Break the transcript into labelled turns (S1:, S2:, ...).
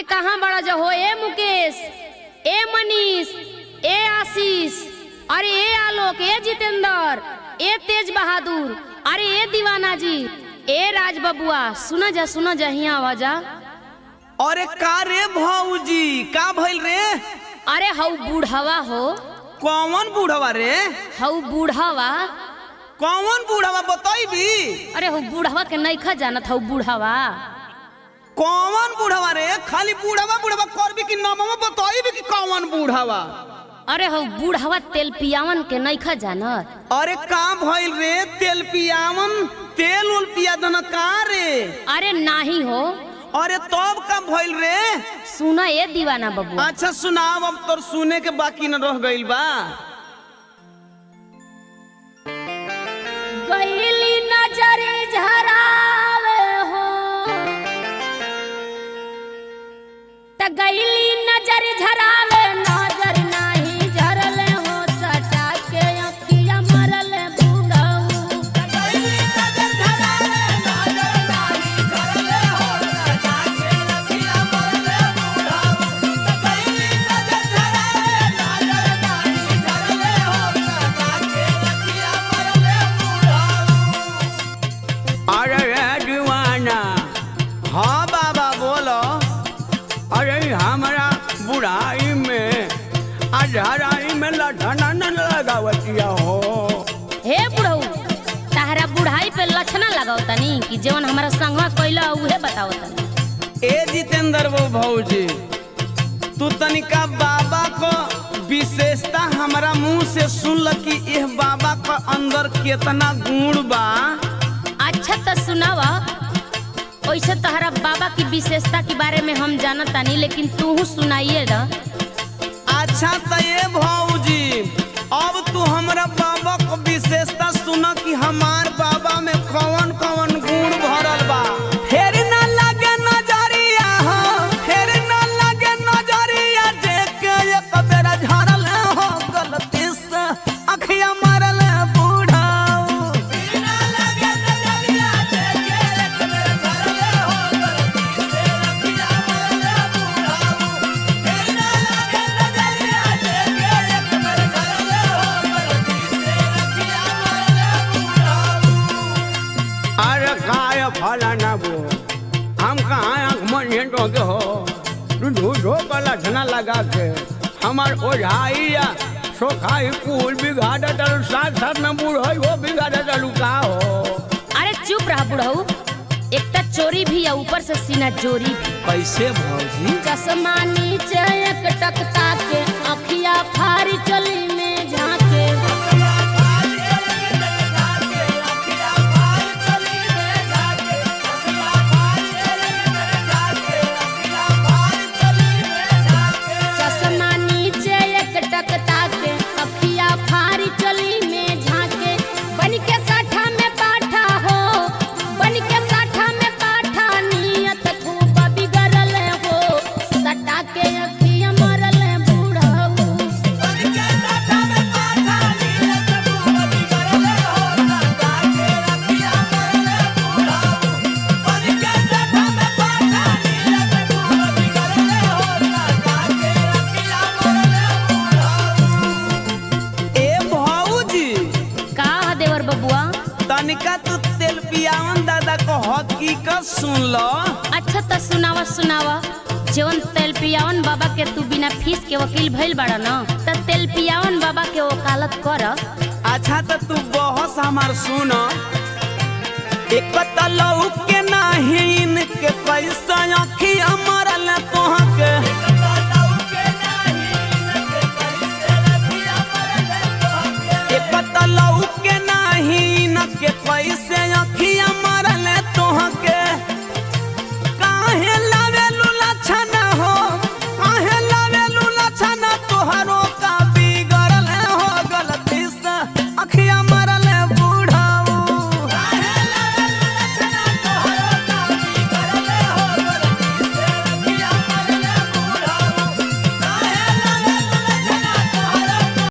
S1: अरे कहाँ बड़ा जो हो ए मुकेश, ए मनीष, ए आशीष, अरे ए आलोक, ए जितेंद्र, ए तेज बहादुर, अरे ए दीवाना जी, ए राज बबुआ, सुना जा हिया आवाजा।
S2: अरे का रे भौजी का भइल रे?
S1: अरे हऊ बूढ़वा हो।
S2: कौन बूढ़वा रे?
S1: हऊ बूढ़वा।
S2: कौन बूढ़वा बताइबी?
S1: अरे हऊ बूढ़वा के नइखा जानत हऊ बूढ़वा।
S2: कौन बूढ़वा रे? खाली बूढ़वा बूढ़वा करबी कि नामवा बताइबी कि कौन बूढ़वा?
S1: अरे हऊ बूढ़वा तेल पियावन के नइखा जानत।
S2: अरे का भइल रे? तेल पियावन तेल उल पिया दन का रे?
S1: अरे नाही हो।
S2: अरे तब का भइल रे?
S1: सुना ए दीवाना बबुआ।
S2: अच्छा सुनाव, अब तोर सुने के बाकी न रह गइल बा।
S1: गईली नजर झरावे हो त गईली नजर झरावे, नजर नाही झरले हो सटा के अखिया मरले बूढ़ऊ। गईली नजर झरावे, नजर नाही झरले हो सटा के अखिया मरले बूढ़ऊ। गईली नजर झरावे, नजर नाही झरले हो सटा के अखिया मरले बूढ़ऊ।
S2: अरे दीवाना, हाँ बाबा बोलो। अरे हमारा बुढ़ाई में अजहराई में लठना न लगावतिया हो।
S1: हे बुढ़ऊ, ताहरा बुढ़ाई पे लक्षणा लगाओ तनी कि जवन हमारा संगवा कइला उहे बताओ तनी।
S2: ए जितेंद्र वो भौजी, तू तनिका बाबा को विशेषता हमारा मुंह से सुन ल कि यह बाबा का अंदर कितना गुण बा।
S1: अच्छा तो सुनावा। वैसे तहरा बाबा की विशेषता के बारे में हम जानत तानी, लेकिन तू सुनाइए ना।
S2: अच्छा तो ये भौजी, अब तू हमारा बाबा को विशेषता सुना कि हमार बाबा में कौन कौन गुण भरल बा। फेर ना लगे नजरिया हो, फेर ना लगे नजरिया, देखे एक बेरा झरल हो गलती से अखिया मरल बूढ़ाऊ। फेर ना लगे नजरिया, देखे एक बेरा झरल हो गलती से अखिया मरल बूढ़ाऊ। फेर ना लगे नजरिया, देखे एक बेरा झरल हो गलती से अखिया मरल बूढ़ाऊ। अरे काय फलाना बो, हम कहाँ आँख मन तो के हो ढूढ़ो का लठना लगा के हमार ओझाई या सोखाई कुल बिगाड़ डालू, साथ साथ में बूढ़ हो बिगाड़ डालू का हो।
S1: अरे चुप रहा बुढ़ऊ, एक तो चोरी भी है ऊपर से सीना जोरी भी।
S2: कैसे भौजी?
S1: चश्मा नीचे एक टकता के अखिया फारी चली में झांके। चश्मा नीचे एक टकता के अखिया फारी चली में झांके। बन के साठा में पाठा हो, बन के साठा में पाठा, नियत खूब बिगड़ल हो सटा के अखिया मरल बूढ़ऊ। बन के साठा में पाठा, नियत खूब बिगड़ल हो सटा के अखिया मरल बूढ़ऊ। बन के साठा में पाठा, नियत खूब बिगड़ल हो सटा के अखिया मरल बूढ़ऊ।
S2: ए भौजी,
S1: का ह देवर बबुआ?
S2: तनिका तू तेल पियावन दादा को हकीकत सुन लो।
S1: अच्छा तो सुनावा। जवन तेल पियावन बाबा के तू बिना फीस के वकील भइल बाड़ा न, त तेल पियावन बाबा के वकालत कर।
S2: अच्छा तो तू बहस हमार सुन। एक तलऊ के नाही इनके पैसा अखिया